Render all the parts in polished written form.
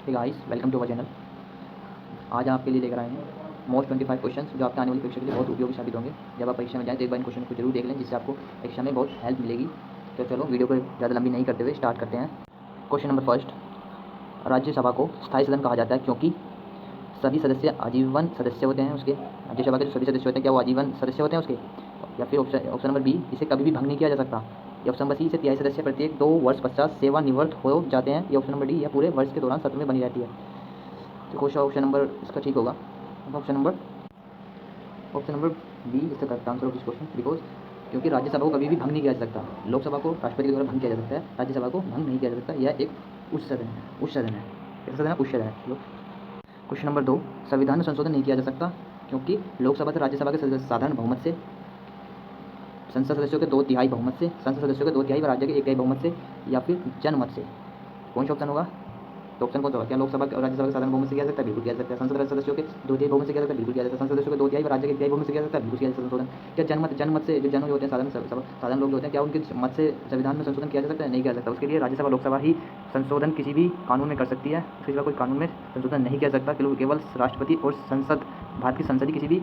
Hey guys, welcome to our channel. आज आपके लिए लेकर आए हैं मोस्ट 25 क्वेश्चंस जो आपके आने वाली परीक्षा के लिए बहुत उपयोगी साबित होंगे। जब आप परीक्षा में जाएँ तो एक बार इन क्वेश्चन को जरूर देख लें, जिससे आपको परीक्षा में बहुत हेल्प मिलेगी। तो चलो वीडियो को ज़्यादा लंबी नहीं करते हुए स्टार्ट करते हैं। क्वेश्चन नंबर फर्स्ट, राज्यसभा को स्थायी सदन कहा जाता है क्योंकि सभी सदस्य आजीवन सदस्य होते हैं उसके। राज्यसभा के जो सभी सदस्य होते हैं क्या वो आजीवन सदस्य होते हैं उसके? या फिर ऑप्शन नंबर बी, इसे कभी भी भंग नहीं किया जा सकता। या ऑप्शन नंबर सी, इसे तिहाई सदस्य प्रत्येक 2 वर्ष पश्चात सेवानिवृत्त हो जाते हैं। या ऑप्शन नंबर डी, यह पूरे वर्ष के दौरान सत्र में बनी रहती है। तो क्वेश्चन ऑप्शन नंबर इसका ठीक होगा। ऑप्शन नंबर बी इसका correct answer of this question, because क्योंकि राज्यसभा को कभी भी भंग नहीं किया जा सकता। लोकसभा को राष्ट्रपति के द्वारा भंग किया जा सकता है, राज्यसभा को भंग नहीं किया जा सकता। यह एक उच्च सदन है। उच्च सदन है। क्वेश्चन नंबर 2, संविधान में संशोधन नहीं किया जा सकता क्योंकि लोकसभा से राज्यसभा के साधारण बहुमत से, संसद सदस्यों के 2/3 बहुमत से, संसद सदस्यों के 2/3 व राज्य के 1/3 बहुमत से, या फिर जनमत से। कौन सा ऑप्शन होगा? तो ऑप्शन कौन सा होगा? क्या लोकसभा और राज्यसभा के साधारण बहुमत से किया जा सकता है? बिल्कुल किया जा सकता है। संसद सदस्यों के 2/3 बहुमत से किया जा सकता है? बिल्कुल किया जा सकता है। संसद सदस्यों के 2/3 व राज्य के 1/3 बहुमत से किया जा सकता है? बिल्कुल किया जा सकता है संशोधन। क्या जनमत से, जो जन होते हैं साधारण लोग जो होते हैं, क्या उनके मत से संविधान में संशोधन किया जा सकता है? नहीं किया जा सकता। उसके लिए राज्यसभा लोकसभा ही संशोधन किसी भी कानून में कर सकती है। उसके सिवा कोई कानून में संशोधन नहीं किया सकता। केवल राष्ट्रपति और संसद, भारत की संसद ही किसी भी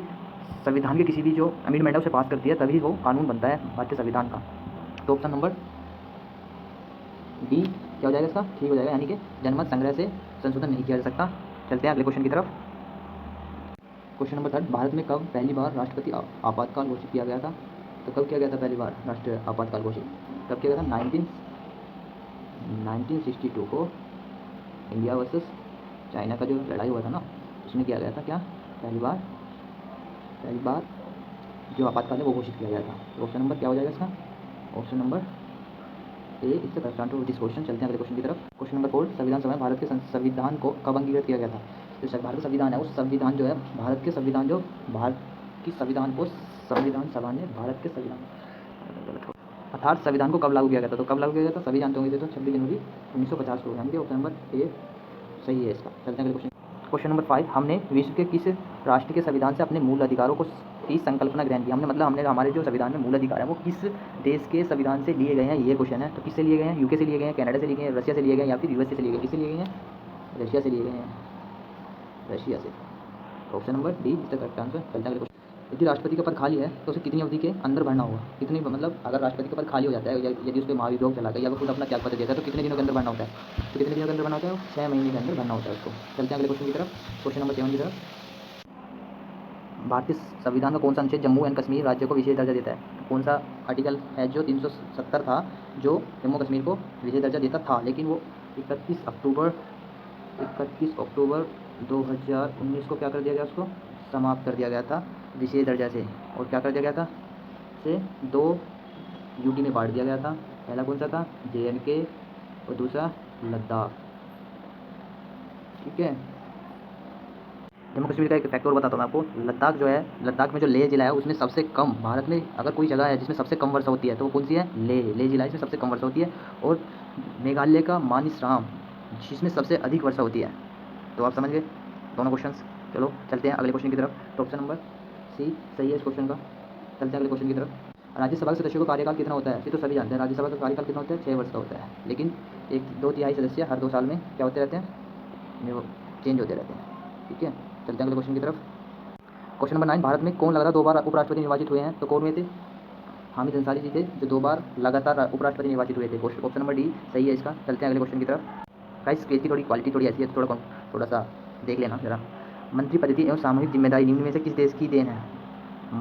संविधान के किसी भी जो अमेंडमेंट है उसे पास करती है, तभी वो कानून बनता है भारतीय संविधान का। तो ऑप्शन नंबर डी क्या हो जाएगा इसका? ठीक हो जाएगा, यानी कि जनमत संग्रह से संशोधन नहीं किया जा सकता। चलते हैं अगले क्वेश्चन की तरफ। क्वेश्चन नंबर 3, भारत में कब पहली बार राष्ट्रपति आपातकाल घोषित किया गया था? तो कब किया गया था पहली बार राष्ट्रीय आपातकाल घोषित? कब किया गया था? 1962 को इंडिया वर्सेस चाइना का जो लड़ाई हुआ था ना, उसमें किया गया था। क्या पहली बार जो आपातकाल है वो घोषित किया गया था। तो ऑप्शन नंबर क्या हो जाएगा इसका? ऑप्शन नंबर ए इससे correct answer of this question. चलते हैं अगले क्वेश्चन की तरफ। क्वेश्चन नंबर 4, संविधान सभा में भारत के संविधान को कब अंगीकृत किया गया था? जो भारत का संविधान है, उस संविधान जो है भारत के संविधान, जो भारत की संविधान को संविधान सभा ने भारत के संविधान अर्थात संविधान को कब लागू किया गया था? तो कब लागू किया गया था सभी जानते होंगे, तो 26 जनवरी 1950 को, यानी कि ऑप्शन नंबर ए सही है इसका। चलते हैं अगले क्वेश्चन। क्वेश्चन नंबर 5, हमने विश्व के किस राष्ट्र के संविधान से अपने मूल अधिकारों की संकल्पना ग्रहण की? हमने हमारे जो संविधान में मूल अधिकार है वो किस देश के संविधान से लिए गए हैं, ये क्वेश्चन है। तो किससे लिए गए हैं? यूके से लिए गए हैं, कनाडा से लिए गए हैं, रशिया से लिए गए हैं, या फिर यूएसए से लिए गए? किससे लिए गए हैं? रशिया से लिए गए हैं। रशिया से। Option number D is the correct answer. चलते हैं अगले क्वेश्चन। यदि राष्ट्रपति का पद खाली है तो उसे कितनी अवधि के अंदर भरना होगा? कितनी, मतलब अगर राष्ट्रपति का पद खाली हो जाता है, यदि उस पर महाभियोग चला गया या वो खुद अपना त्यागपत्र देता है, तो कितने दिनों के अंदर भरना होता है? तो कितने दिनों के अंदर भरना होता है? 6 महीने के अंदर भरना होता है उसको। चलते हैं अगले क्वेश्चन की तरफ। क्वेश्चन नंबर 7 की तरफ। भारतीय संविधान का कौन सा अनुच्छेद जम्मू एंड कश्मीर राज्य को विशेष दर्जा देता है? कौन सा आर्टिकल है जो 370 था, जो जम्मू कश्मीर को विशेष दर्जा देता था, लेकिन वो 31 अक्टूबर 2019 को क्या कर दिया गया? उसको समाप्त कर दिया गया था विशेष दर्जा से। और क्या कर दिया गया था? से 2 यूटी में बांट दिया गया था। पहला कौन सा था? JNK, और दूसरा लद्दाख। ठीक है। जम्मू कश्मीर का एक फैक्ट और बताता हूँ मैं आपको। लद्दाख जो है, लद्दाख में जो लेह जिला है उसमें सबसे कम, भारत में अगर कोई जगह है जिसमें सबसे कम वर्षा होती है तो वो कौन सी है? लेह जिला, इसमें सबसे कम वर्षा होती है। और मेघालय का मानिसराम, जिसमें सबसे अधिक वर्षा होती है। तो आप समझ गए दोनों क्वेश्चंस। चलो चलते हैं अगले क्वेश्चन की तरफ। तो ऑप्शन नंबर सी सही है इस क्वेश्चन का। चलते हैं अगले क्वेश्चन की तरफ। राज्यसभा के सदस्यों का कार्यकाल कितना होता है? ये तो सभी जानते हैं, राज्यसभा का कार्यकाल कितना होता है? 6 वर्ष का होता है। लेकिन 2/3 सदस्य हर 2 साल में क्या होते रहते हैं? वो चेंज होते रहते हैं। ठीक है। चलते हैं अगले क्वेश्चन की तरफ। क्वेश्चन नंबर 9, भारत में कौन लगातार 2 बार उपराष्ट्रपति निर्वाचित हुए हैं? तो कौन हुए थे? हामिद अंसारी जी थे, जो 2 बार लगातार उपराष्ट्रपति निर्वाचित हुए थे। ऑप्शन नंबर डी सही है इसका। चलते हैं अगले क्वेश्चन की तरफ। गाइस, स्केच की थोड़ी क्वालिटी थोड़ी ऐसी है, तो थोड़ा सा देख लेना जरा। मंत्री पद्धति एवं सामूहिक जिम्मेदारी निम्न में से किस देश की देन है?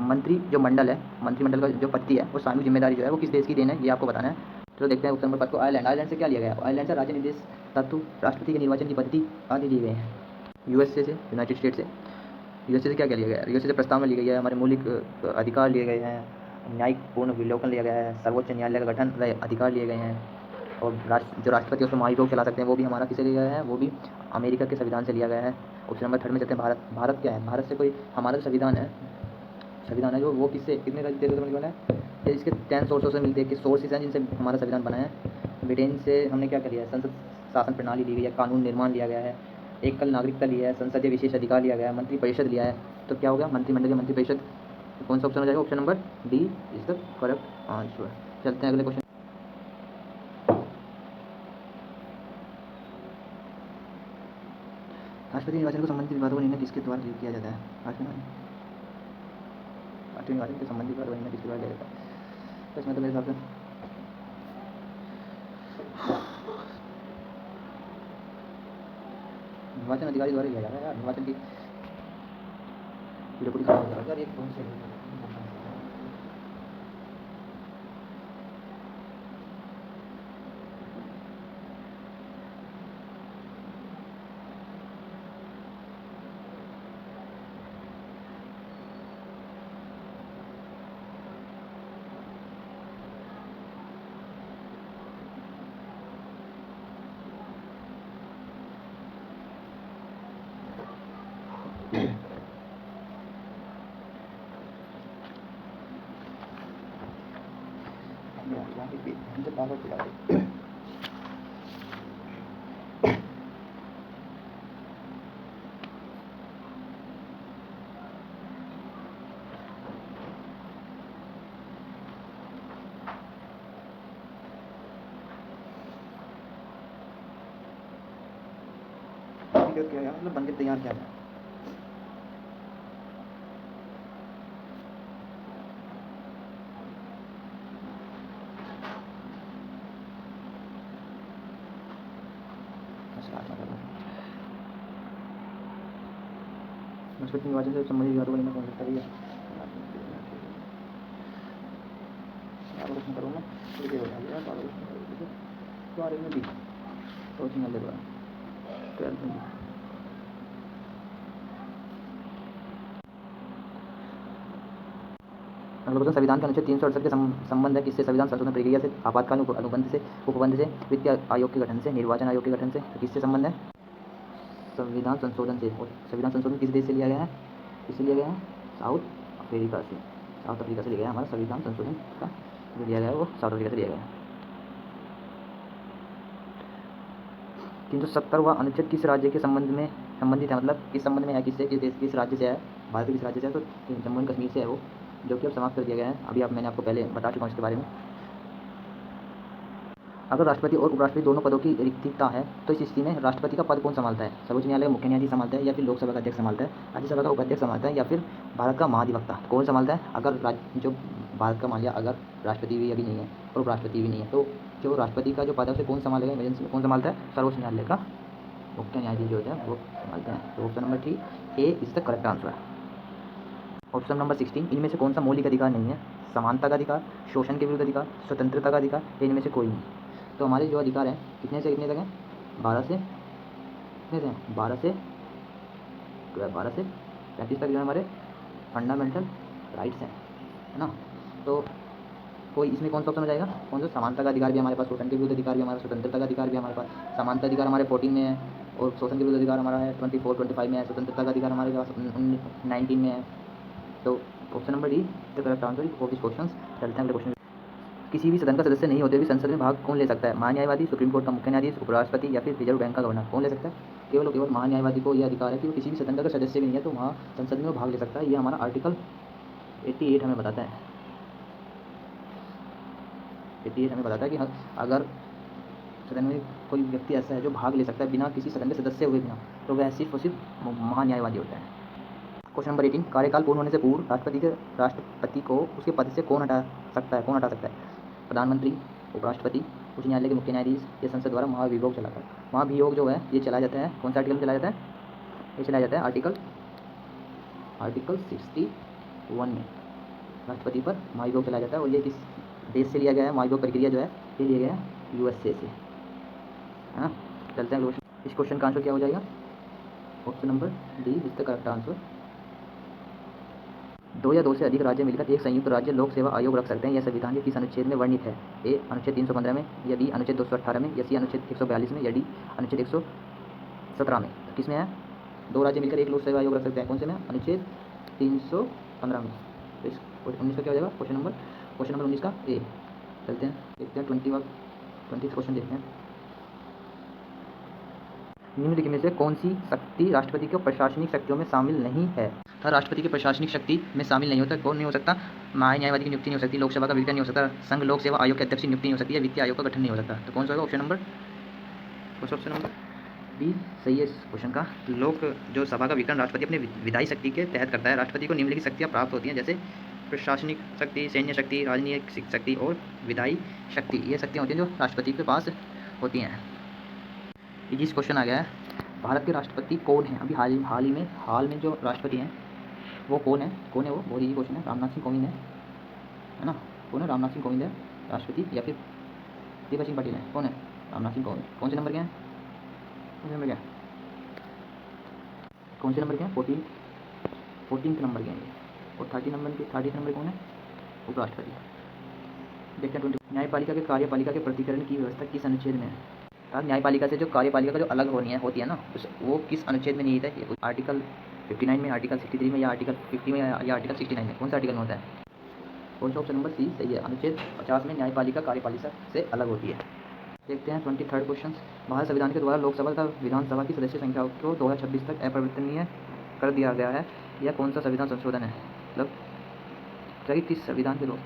मंत्रिमंडल का जो पद्धति है वो सामूहिक जिम्मेदारी जो है वो किस देश की देन है, ये आपको बताना है। तो देखते हैं ऑप्शन नंबर 5 को। आयरलैंड से क्या लिया गया? आयरलैंड से राज्य निर्देश तत्व, राष्ट्रपति के निर्वाचन की पद्धति आदि लिए गए हैं। यूएसए से, यूनाइटेड स्टेट से। यूएसए से क्या क्या लिया गया है? यूएसए से प्रस्तावना ली गई है, हमारे मौलिक अधिकार लिए गए हैं, न्यायिक पूर्ण विलोकन लिया गया है, सर्वोच्च न्यायालय का गठन अधिकार लिए गए हैं, और जो राष्ट्रपति उसमें महाभियोग चला सकते हैं वो भी हमारा किसे लिया गया है? वो भी अमेरिका के संविधान से लिया गया है। ऑप्शन नंबर 3 में चलते हैं। भारत क्या है? भारत से कोई हमारा जो संविधान है जो वो किससे, कितने राज्य से मिलने वाला है? इसके 10 सोर्सों से मिलते हैं कि सोर्सेज हैं जिनसे हमारा संविधान बना है। ब्रिटेन से हमने क्या कर लिया है? संसद शासन प्रणाली ली गई है, कानून निर्माण लिया गया है, एकल नागरिकता लिया है, संसदीय विशेष अधिकार लिया गया है, मंत्री परिषद लिया है। तो क्या होगा? मंत्रिमंडल या मंत्री परिषद। कौन सा ऑप्शन हो जाएगा? Option number D is the correct answer. चलते हैं अगले क्वेश्चन। राष्ट्रपति निर्वाचन को संबंधित विवादों का निर्णय किसके द्वारा किया जाता है? राष्ट्रपति निर्वाचन के संबंधित विवादों का निर्णय किसके द्वारा लिया जाता है? तो इसमें तो मेरे हिसाब से निर्वाचन अधिकारी द्वारा लिया जाता है यार। निर्वाचन की पूरी यार एक कौन से पावर पिला क्या मतलब बन के तैयार किया है। राष्ट्रपति निर्वाचन से संबंधित विवादों का निर्णय कौन करता है? करूँ मैं बारे में भी कोचिंग ले रहा 12th में अगला संविधान के अनुच्छेद 368 के संबंध है किससे? संविधान संशोधन प्रक्रिया से, आपातकालीन अनुबंध से, उपबंध से, वित्त आयोग के गठन से, निर्वाचन आयोग के गठन से। तो किससे संबंध है? संविधान संशोधन से। और संविधान संशोधन किस देश से लिया गया है? किससे लिया गया है? साउथ अफ्रीका से। साउथ अफ्रीका से लिया गया हमारा संविधान संशोधन का जो लिया गया है वो साउथ अफ्रीका से लिया गया है। 370वां अनुच्छेद किस राज्य के संबंध में संबंधित है? मतलब किस संबंध में है? किससे? किस देश, किस राज्य से है? भारत के किस राज्य से है? तो जम्मू एंड कश्मीर से है वो, जो कि अब समाप्त कर दिया गया है। अभी मैंने आपको पहले बता चुका हूँ इसके बारे में। अगर राष्ट्रपति और उपराष्ट्रपति दोनों पदों की रिक्तता है तो इस स्थिति में राष्ट्रपति का पद कौन संभालता है? सर्वोच्च न्यायालय का मुख्य न्यायाधीश संभालता है, या फिर लोकसभा का अध्यक्ष संभालता है, राज्यसभा का उपाध्यक्ष संभालता है, या फिर भारत का महाधिवक्ता? कौन संभालता है? अगर जो भारत का मान लिया अगर राष्ट्रपति भी अभी नहीं है और उपराष्ट्रपति भी नहीं है, तो जो राष्ट्रपति का जो पद है उसे कौन संभालेगा? इमरजेंसी में कौन संभालता है? सर्वोच्च न्यायालय का मुख्य न्यायाधीश जो होता है वो संभालते हैं। तो option number 3 A is the correct answer. Option number 16 इनमें से कौन सा मौलिक अधिकार नहीं है? समानता का अधिकार, शोषण के विरुद्ध अधिकार, स्वतंत्रता का अधिकार, इनमें से कोई नहीं। तो हमारे जो अधिकार हैं कितने से कितने तक हैं? 12 से कितने से हैं? 12 से 35 तक जो है हमारे फंडामेंटल राइट्स हैं, है ना। तो कोई इसमें कौन सा ऑप्शन हो जाएगा? कौन सा? समानता का अधिकार भी हमारे पास, शोषण के विरुद्ध अधिकार भी हमारा, स्वतंत्रता का अधिकार भी हमारे पास। समानता अधिकार हमारे 14 में है और शोषण के विरुद्ध अधिकार हमारा है 24, 25 में है। स्वतंत्रता का अधिकार हमारे पास 19 में है। तो option number D the correct answer for this question. चलते हैं अगले क्वेश्चन। किसी भी सदन का सदस्य नहीं होते हुए संसद में भाग कौन ले सकता है? महान्यायवादी, सुप्रीम कोर्ट का मुख्य न्यायाधीश, उपराष्ट्रपति, या फिर रिजर्व बैंक का गवर्नर? कौन ले सकता है? केवल केवल महान्यायवादी को यह अधिकार है कि वो किसी भी सदन का अगर सदस्य भी नहीं है तो वहाँ संसद में वो भाग ले सकता है। ये हमारा आर्टिकल 88 हमें बताता है। 88 हमें बताता है कि अगर सदन में कोई व्यक्ति ऐसा है जो भाग ले सकता है बिना किसी सदन के सदस्य हुए बिना, तो वह सिर्फ और सिर्फ महान्यायवादी होता है। क्वेश्चन नंबर 18 कार्यकाल पूर्ण होने से पूर्व राष्ट्रपति को उसके पद से कौन हटा सकता है? कौन हटा सकता है? प्रधानमंत्री, उपराष्ट्रपति, उच्च न्यायालय के मुख्य न्यायाधीश, या संसद द्वारा महाभियोग चलाकर? महाभियोग जो है ये चला जाता है कौन सा आर्टिकल में चला जाता है? ये चला जाता है आर्टिकल 61 में राष्ट्रपति पर महाभियोग चला जाता है। और ये किस देश से लिया गया है? महाभियोग प्रक्रिया जो है ये लिया गया है USA से, है ना। चलते हैं क्वेश्चन। इस क्वेश्चन का आंसर क्या हो जाएगा? Option number D is the correct answer. 2 या 2 से अधिक राज्य मिलकर एक संयुक्त राज्य लोक सेवा आयोग रख सकते हैं। यह संविधान के किस अनुच्छेद में वर्णित है? ए अनुच्छेद 315 में, या बी अनुच्छेद 218 में, या सी अनुच्छेद 142 में, या डी अनुच्छेद 117 में? तो किस में है? 2 राज्य मिलकर एक लोक सेवा आयोग रख सकते हैं। कौन से में? अनुच्छेद 315 में। तो इस 19 का क्या हो जाएगा? क्वेश्चन नंबर 19 का ए। चलते हैं देखते हैं 20 क्वेश्चन देखते हैं। निम्नलिखित में से कौन सी शक्ति राष्ट्रपति की प्रशासनिक शक्तियों में शामिल नहीं है? राष्ट्रपति की प्रशासनिक शक्ति में शामिल नहीं होता। कौन नहीं हो सकता? महान्यायवादी की नियुक्ति नहीं हो सकती, लोकसभा का विघटन नहीं हो सकता, संघ लोक सेवा आयोग के अध्यक्ष की नियुक्ति नहीं हो सकती है, वित्तीय आयोग का गठन नहीं हो सकता। तो कौन सा होगा option number? Option number B सही है इस क्वेश्चन का। लोक जो सभा का वितरण राष्ट्रपति अपने विधायी शक्ति के तहत करता है। राष्ट्रपति को निम्नलिखित शक्तियाँ प्राप्त होती हैं, जैसे प्रशासनिक शक्ति, सैन्य शक्ति, राजनीतिक शक्ति और विधायी शक्ति। ये शक्तियाँ होती हैं जो राष्ट्रपति के पास होती हैं। जिस क्वेश्चन आ गया है, भारत के राष्ट्रपति कौन है? अभी हाल में जो राष्ट्रपति हैं वो कौन है? वो बहुत ही क्वेश्चन है। रामनाथ सिंह कोविंद है ना? कौन है? रामनाथ सिंह कोविंद है राष्ट्रपति, या फिर प्रतिभा सिंह पाटिल है? कौन है? रामनाथ सिंह कोविंद। कौन से नंबर के हैं? कौन से नंबर के हैं? 14th नंबर के हैं ये। और 30 नंबर कौन है? उपराष्ट्रपति। देखते हैं 20। न्यायपालिका के कार्यपालिका के प्रतिकरण की व्यवस्था किस अनुच्छेद में है? न्यायपालिका से जो कार्यपालिका का जो अलग होती है ना, वो किस अनुच्छेद में निहित है? आर्टिकल 59 में, आर्टिकल 63 में, या आर्टिकल 50 में, या आर्टिकल 69 में? कौन सा आर्टिकल में होता है? कौन सा? ऑप्शन नंबर सी सही है। अनुच्छेद 50 में न्यायपालिका कार्यपालिका से अलग होती है। देखते हैं 23rd क्वेश्चन। भारत संविधान के द्वारा लोकसभा तथा विधानसभा की सदस्य संख्या को 2026 तक अपरिवर्तनीय कर दिया गया है। यह कौन सा संविधान संशोधन है? मतलब किस संविधान के लोग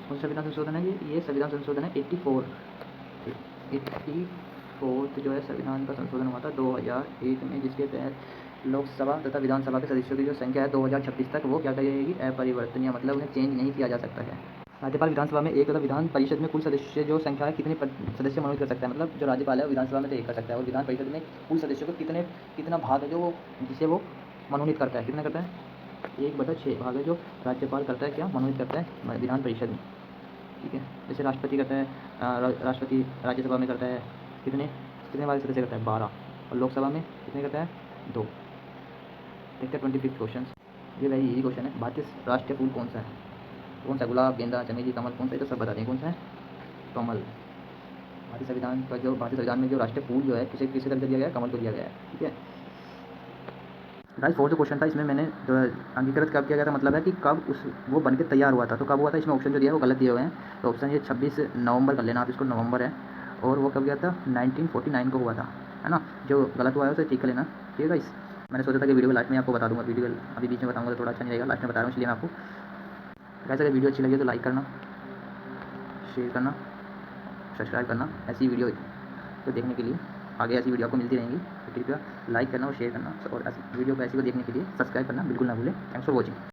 कौन सा संविधान संशोधन है? ये संविधान संशोधन है 84 जो है संविधान का संशोधन हुआ था 2001 में, जिसके तहत लोकसभा तथा विधानसभा के सदस्यों की जो संख्या है 2026 तक वो क्या करेगी? अपरिवर्तनीय, मतलब उन्हें चेंज नहीं किया जा सकता है। राज्यपाल विधानसभा में एक तथा विधान परिषद में कुल सदस्य जो संख्या है कितने सदस्य मनोनीत कर सकता है? मतलब जो राज्यपाल है विधानसभा में तो एक कर सकता है, और विधान परिषद में कुल सदस्यों को कितना भाग है जो जिसे वो मनोनीत करता है? कितना करता है? 1/6 भाग है जो राज्यपाल करता है, क्या मनोनीत करता है विधान परिषद में। ठीक है, जैसे राष्ट्रपति करता है, राष्ट्रपति राज्यसभा में करता है कितने वाले सदस्य करता है? 12। और लोकसभा में कितने करता है? 2। देखते हैं 25th क्वेश्चन। ये वेरी इजी क्वेश्चन है। भारतीय राष्ट्रीय फूल कौन सा है? कौन सा? गुलाब, गेंदा, चमेली, कमल? कौन सा? ये तो सब बता दें। कौन सा है? कमल। भारतीय संविधान में जो राष्ट्रीय फूल जो है किसे दर्जा दिया गया है? कमल को दिया गया है। ठीक है गाइस, 4th क्वेश्चन था, इसमें मैंने जो अंगीकृत कब किया गया था, मतलब है कि कब वो बन के तैयार हुआ था, तो कब हुआ था? इसमें ऑप्शन जो दिया है वो गलत दिए हुए हैं, तो ऑप्शन ये 26 नवंबर कर लेना आप, इसको नवंबर है। और वो कब गया था? 1949 को हुआ था, है ना? जो गलत हुआ है उसे ठीक कर लेना। ठीक है गाइस, मैंने सोचा था कि वीडियो लास्ट में आपको बता दूंगा, वीडियो अभी बीच में बताऊंगा तो थोड़ा अच्छा नहीं रहेगा, लास्ट में बता रहा हूँ इसलिए मैं आपको। गाइस, अगर वीडियो अच्छी लगी तो लाइक करना, शेयर करना, सब्सक्राइब करना। ऐसी वीडियो को देखने के लिए आगे ऐसी वीडियो आपको मिलती रहेंगी, तो कृपया लाइक करना और शेयर करना, और ऐसी वीडियो को ऐसी को देखने के लिए सब्सक्राइब करना बिल्कुल ना भूलें। Thanks for watching.